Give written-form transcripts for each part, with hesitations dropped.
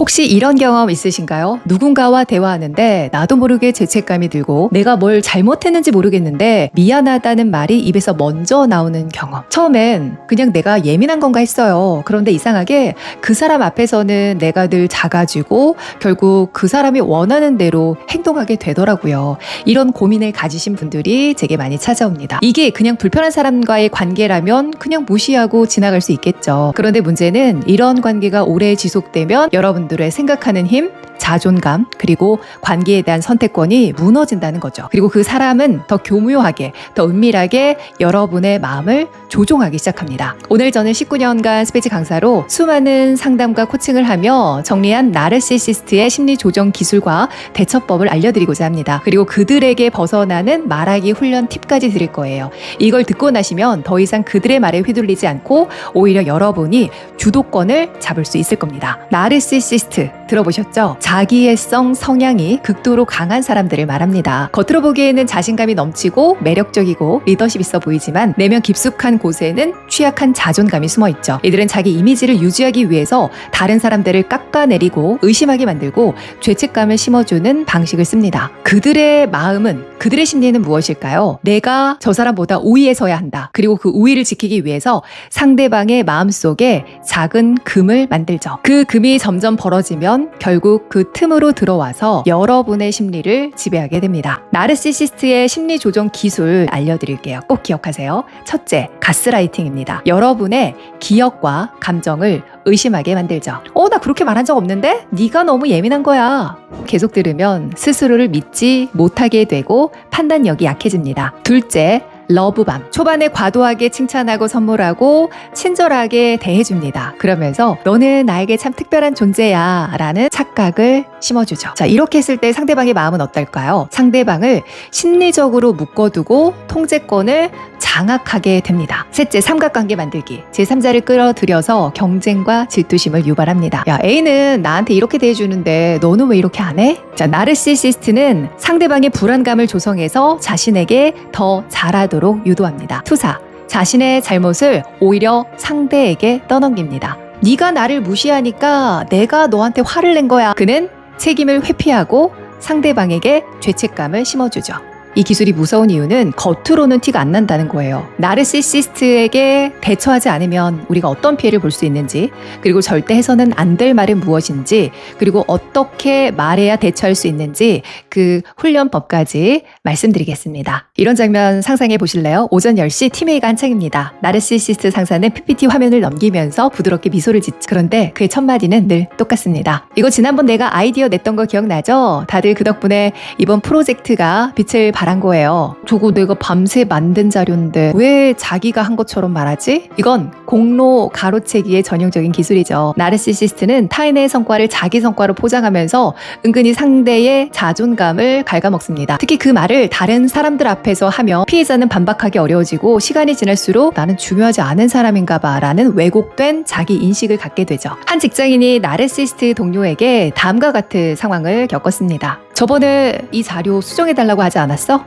혹시 이런 경험 있으신가요? 누군가와 대화하는데 나도 모르게 죄책감이 들고 내가 뭘 잘못했는지 모르겠는데 미안하다는 말이 입에서 먼저 나오는 경험. 처음엔 그냥 내가 예민한 건가 했어요. 그런데 이상하게 그 사람 앞에서는 내가 늘 작아지고 결국 그 사람이 원하는 대로 행동하게 되더라고요. 이런 고민을 가지신 분들이 제게 많이 찾아옵니다. 이게 그냥 불편한 사람과의 관계라면 그냥 무시하고 지나갈 수 있겠죠. 그런데 문제는 이런 관계가 오래 지속되면 여러분들의 생각하는 힘, 자존감, 그리고 관계에 대한 선택권이 무너진다는 거죠. 그리고 그 사람은 더 교묘하게, 더 은밀하게 여러분의 마음을 조종하기 시작합니다. 오늘 저는 19년간 스피치 강사로 수많은 상담과 코칭을 하며 정리한 나르시시스트의 심리 조정 기술과 대처법을 알려드리고자 합니다. 그리고 그들에게 벗어나는 말하기 훈련 팁까지 드릴 거예요. 이걸 듣고 나시면 더 이상 그들의 말에 휘둘리지 않고 오히려 여러분이 주도권을 잡을 수 있을 겁니다. 나르시시스트 들어보셨죠? 자기애성 성향이 극도로 강한 사람들을 말합니다. 겉으로 보기에는 자신감이 넘치고 매력적이고 리더십 있어 보이지만 내면 깊숙한 곳에는 취약한 자존감이 숨어있죠. 이들은 자기 이미지를 유지하기 위해서 다른 사람들을 깎아내리고 의심하게 만들고 죄책감을 심어주는 방식을 씁니다. 그들의 마음은, 그들의 심리는 무엇일까요? 내가 저 사람보다 우위에 서야 한다. 그리고 그 우위를 지키기 위해서 상대방의 마음속에 작은 금을 만들죠. 그 금이 점점 벌어지면 결국 그 틈으로 들어와서 여러분의 심리를 지배하게 됩니다. 나르시시스트의 심리 조정 기술 알려드릴게요. 꼭 기억하세요. 첫째, 가스라이팅입니다. 여러분의 기억과 감정을 의심하게 만들죠. 나 그렇게 말한 적 없는데? 네가 너무 예민한 거야. 계속 들으면 스스로를 믿지 못하게 되고 판단력이 약해집니다. 둘째, 러브밤. 초반에 과도하게 칭찬하고 선물하고 친절하게 대해줍니다. 그러면서 너는 나에게 참 특별한 존재야 라는 착각을 심어주죠. 자, 이렇게 했을 때 상대방의 마음은 어떨까요? 상대방을 심리적으로 묶어두고 통제권을 장악하게 됩니다. 셋째, 삼각관계 만들기. 제3자를 끌어들여서 경쟁과 질투심을 유발합니다. 야, A는 나한테 이렇게 대해주는데 너는 왜 이렇게 안 해? 자, 나르시시스트는 상대방의 불안감을 조성해서 자신에게 더 잘하도록 유도합니다. 투사, 자신의 잘못을 오히려 상대에게 떠넘깁니다. 네가 나를 무시하니까 내가 너한테 화를 낸 거야. 그는 책임을 회피하고 상대방에게 죄책감을 심어주죠. 이 기술이 무서운 이유는 겉으로는 티가 안 난다는 거예요. 나르시시스트에게 대처하지 않으면 우리가 어떤 피해를 볼 수 있는지, 그리고 절대 해서는 안 될 말은 무엇인지, 그리고 어떻게 말해야 대처할 수 있는지 그 훈련법까지 말씀드리겠습니다. 이런 장면 상상해 보실래요? 오전 10시 팀회의가 한창입니다. 나르시시스트 상사는 PPT 화면을 넘기면서 부드럽게 미소를 짓죠. 그런데 그의 첫 마디는 늘 똑같습니다. 이거 지난번 내가 아이디어 냈던 거 기억나죠? 다들 그 덕분에 이번 프로젝트가 빛을 발한 거예요. 저거 내가 밤새 만든 자료인데 왜 자기가 한 것처럼 말하지? 이건 공로 가로채기의 전형적인 기술이죠. 나르시시스트는 타인의 성과를 자기 성과로 포장하면서 은근히 상대의 자존감을 갉아먹습니다. 특히 그 말을 다른 사람들 앞에서 하면 피해자는 반박하기 어려워지고 시간이 지날수록 나는 중요하지 않은 사람인가 봐 라는 왜곡된 자기 인식을 갖게 되죠. 한 직장인이 나르시시스트 동료에게 다음과 같은 상황을 겪었습니다. 저번에 이 자료 수정해달라고 하지 않았어?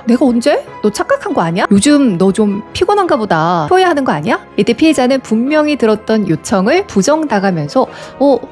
내가 언제? 너 착각한 거 아니야? 요즘 너 좀 피곤한가 보다. 후회하는 거 아니야? 이때 피해자는 분명히 들었던 요청을 부정당하면서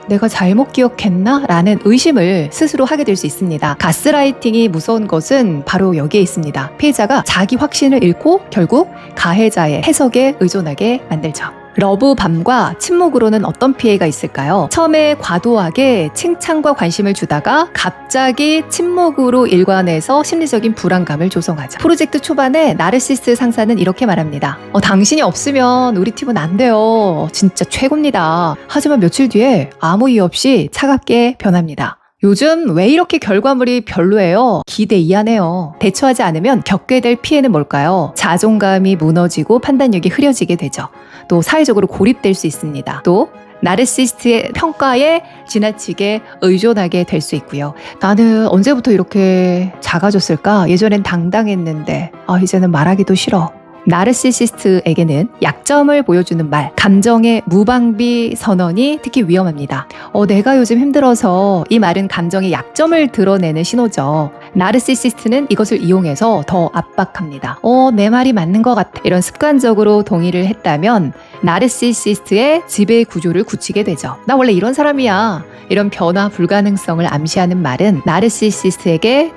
내가 잘못 기억했나? 라는 의심을 스스로 하게 될 수 있습니다. 가스라이팅이 무서운 것은 바로 여기에 있습니다. 피해자가 자기 확신을 잃고 결국 가해자의 해석에 의존하게 만들죠. 러브밤과 침묵으로는 어떤 피해가 있을까요? 처음에 과도하게 칭찬과 관심을 주다가 갑자기 침묵으로 일관해서 심리적인 불안감을 조성하죠. 프로젝트 초반에 나르시스트 상사는 이렇게 말합니다. 당신이 없으면 우리 팀은 안 돼요. 진짜 최고입니다. 하지만 며칠 뒤에 아무 이유 없이 차갑게 변합니다. 요즘 왜 이렇게 결과물이 별로예요? 기대 이하네요. 대처하지 않으면 겪게 될 피해는 뭘까요? 자존감이 무너지고 판단력이 흐려지게 되죠. 또 사회적으로 고립될 수 있습니다. 또 나르시시스트의 평가에 지나치게 의존하게 될 수 있고요. 나는 언제부터 이렇게 작아졌을까? 예전엔 당당했는데 이제는 말하기도 싫어. 나르시시스트에게는 약점을 보여주는 말, 감정의 무방비 선언이 특히 위험합니다. 내가 요즘 힘들어서 이 말은 감정의 약점을 드러내는 신호죠. 나르시시스트는 이것을 이용해서 더 압박합니다. 내 말이 맞는 것 같아. 이런 습관적으로 동의를 했다면 나르시시스트의 지배 구조를 굳히게 되죠. 나 원래 이런 사람이야. 이런 변화 불가능성을 암시하는 말은 나르시시스트에게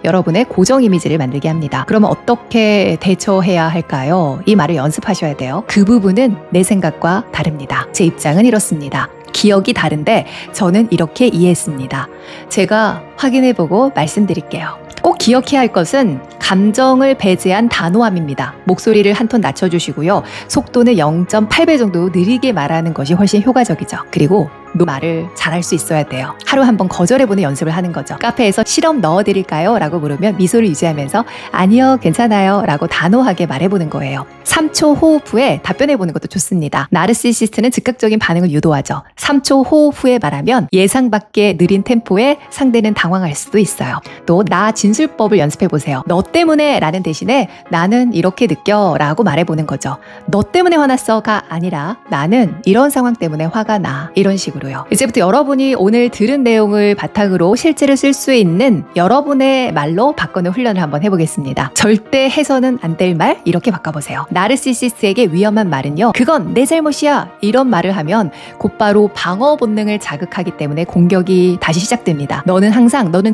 여러분의 고정 이미지를 만들게 합니다. 그러면 어떻게 대처해야 할까요? 이 말을 연습하셔야 돼요. 그 부분은 내 생각과 다릅니다. 제 입장은 이렇습니다. 기억이 다른데 저는 이렇게 이해했습니다. 제가 확인해보고 말씀드릴게요. 꼭 기억해야 할 것은 감정을 배제한 단호함입니다. 목소리를 한 톤 낮춰주시고요. 속도는 0.8배 정도 느리게 말하는 것이 훨씬 효과적이죠. 그리고 말을 잘할 수 있어야 돼요. 하루 한번 거절해보는 연습을 하는 거죠. 카페에서 실험 넣어드릴까요? 라고 물으면 미소를 유지하면서 아니요, 괜찮아요 라고 단호하게 말해보는 거예요. 3초 호흡 후에 답변해보는 것도 좋습니다. 나르시시스트는 즉각적인 반응을 유도하죠. 3초 호흡 후에 말하면 예상 밖의 느린 템포에 상대는 당황할 수도 있어요. 또 나 진술법을 연습해보세요. 너 때문에 라는 대신에 나는 이렇게 느껴 라고 말해보는 거죠. 너 때문에 화났어가 아니라 나는 이런 상황 때문에 화가 나, 이런 식으로요. 이제부터 여러분이 오늘 들은 내용을 바탕으로 실제로 쓸 수 있는 여러분의 말로 바꾸는 훈련을 한번 해보겠습니다. 절대 해서는 안 될 말, 이렇게 바꿔보세요. 나르시시스트에게 위험한 말은요, 그건 내 잘못이야, 이런 말을 하면 곧바로 방어 본능을 자극하기 때문에 공격이 다시 시작됩니다. 너는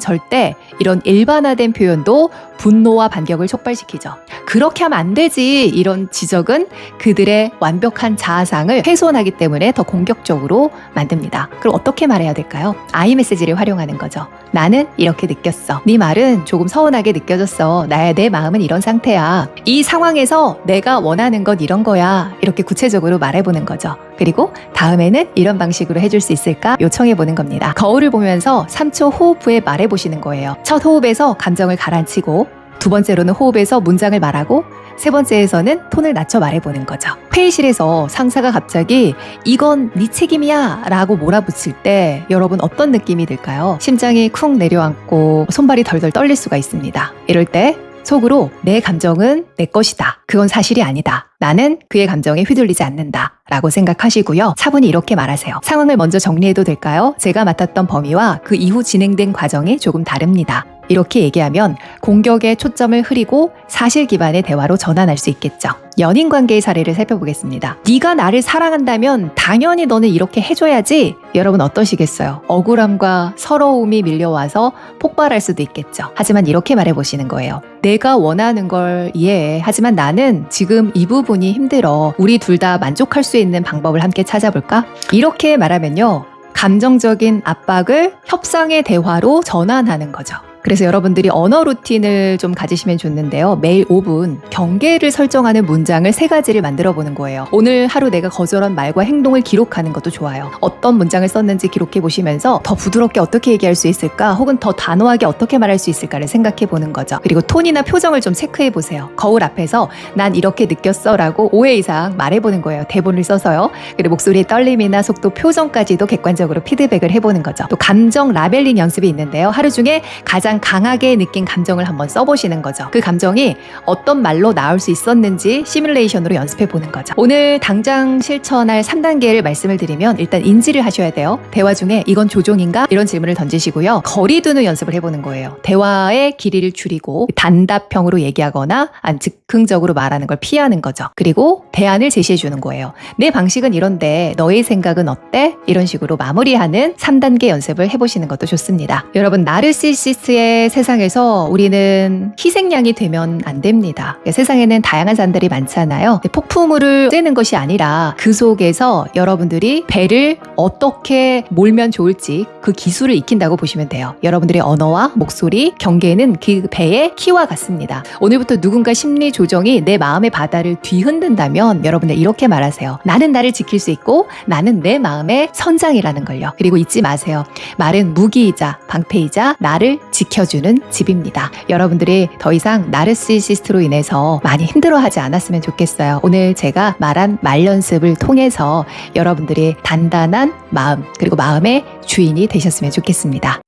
절대, 이런 일반화된 표현도 분노와 반격을 촉발시키죠. 그렇게 하면 안 되지, 이런 지적은 그들의 완벽한 자아상을 훼손하기 때문에 더 공격적으로 만듭니다. 그럼 어떻게 말해야 될까요? I 메시지를 활용하는 거죠. 나는 이렇게 느꼈어. 네 말은 조금 서운하게 느껴졌어. 내 마음은 이런 상태야. 이 상황에서 내가 원하는 건 이런 거야. 이렇게 구체적으로 말해보는 거죠. 그리고 다음에는 이런 방식으로 해줄 수 있을까? 요청해보는 겁니다. 거울을 보면서 3초 호흡 후에 말해보시는 거예요. 첫 호흡에서 감정을 가라앉히고, 두 번째로는 호흡에서 문장을 말하고, 세 번째에서는 톤을 낮춰 말해보는 거죠. 회의실에서 상사가 갑자기 이건 네 책임이야 라고 몰아붙일 때 여러분 어떤 느낌이 들까요? 심장이 쿵 내려앉고 손발이 덜덜 떨릴 수가 있습니다. 이럴 때 속으로 내 감정은 내 것이다. 그건 사실이 아니다. 나는 그의 감정에 휘둘리지 않는다. 라고 생각하시고요. 차분히 이렇게 말하세요. 상황을 먼저 정리해도 될까요? 제가 맡았던 범위와 그 이후 진행된 과정이 조금 다릅니다. 이렇게 얘기하면 공격의 초점을 흐리고 사실 기반의 대화로 전환할 수 있겠죠. 연인 관계의 사례를 살펴보겠습니다. 네가 나를 사랑한다면 당연히 너는 이렇게 해줘야지. 여러분 어떠시겠어요? 억울함과 서러움이 밀려와서 폭발할 수도 있겠죠. 하지만 이렇게 말해보시는 거예요. 내가 원하는 걸 이해해. 하지만 나는 지금 이 부분이 힘들어. 우리 둘 다 만족할 수 있는 방법을 함께 찾아볼까? 이렇게 말하면요, 감정적인 압박을 협상의 대화로 전환하는 거죠. 그래서 여러분들이 언어 루틴을 좀 가지시면 좋는데요. 매일 5분 경계를 설정하는 문장을 3가지를 만들어 보는 거예요. 오늘 하루 내가 거절한 말과 행동을 기록하는 것도 좋아요. 어떤 문장을 썼는지 기록해 보시면서 더 부드럽게 어떻게 얘기할 수 있을까, 혹은 더 단호하게 어떻게 말할 수 있을까를 생각해 보는 거죠. 그리고 톤이나 표정을 좀 체크해 보세요. 거울 앞에서 난 이렇게 느꼈어 라고 5회 이상 말해 보는 거예요. 대본을 써서요. 그리고 목소리의 떨림이나 속도, 표정까지도 객관적으로 피드백을 해보는 거죠. 또 감정 라벨링 연습이 있는데요. 하루 중에 가장 강하게 느낀 감정을 한번 써보시는 거죠. 그 감정이 어떤 말로 나올 수 있었는지 시뮬레이션으로 연습해 보는 거죠. 오늘 당장 실천할 3단계를 말씀을 드리면, 일단 인지를 하셔야 돼요. 대화 중에 이건 조종인가? 이런 질문을 던지시고요. 거리 두는 연습을 해보는 거예요. 대화의 길이를 줄이고 단답형으로 얘기하거나 즉흥적으로 말하는 걸 피하는 거죠. 그리고 대안을 제시해 주는 거예요. 내 방식은 이런데 너의 생각은 어때? 이런 식으로 마무리하는 3단계 연습을 해보시는 것도 좋습니다. 여러분, 나르시시스트의 세상에서 우리는 희생양이 되면 안 됩니다. 세상에는 다양한 사람들이 많잖아요. 폭풍우를 쬐는 것이 아니라 그 속에서 여러분들이 배를 어떻게 몰면 좋을지 그 기술을 익힌다고 보시면 돼요. 여러분들의 언어와 목소리, 경계는 그 배의 키와 같습니다. 오늘부터 누군가 심리 조정이 내 마음의 바다를 뒤흔든다면 여러분들 이렇게 말하세요. 나는 나를 지킬 수 있고 나는 내 마음의 선장이라는 걸요. 그리고 잊지 마세요. 말은 무기이자 방패이자 나를 지켜주는 집입니다. 여러분들이 더 이상 나르시시스트로 인해서 많이 힘들어하지 않았으면 좋겠어요. 오늘 제가 말한 말 연습을 통해서 여러분들이 단단한 마음, 그리고 마음의 주인이 되셨으면 좋겠습니다.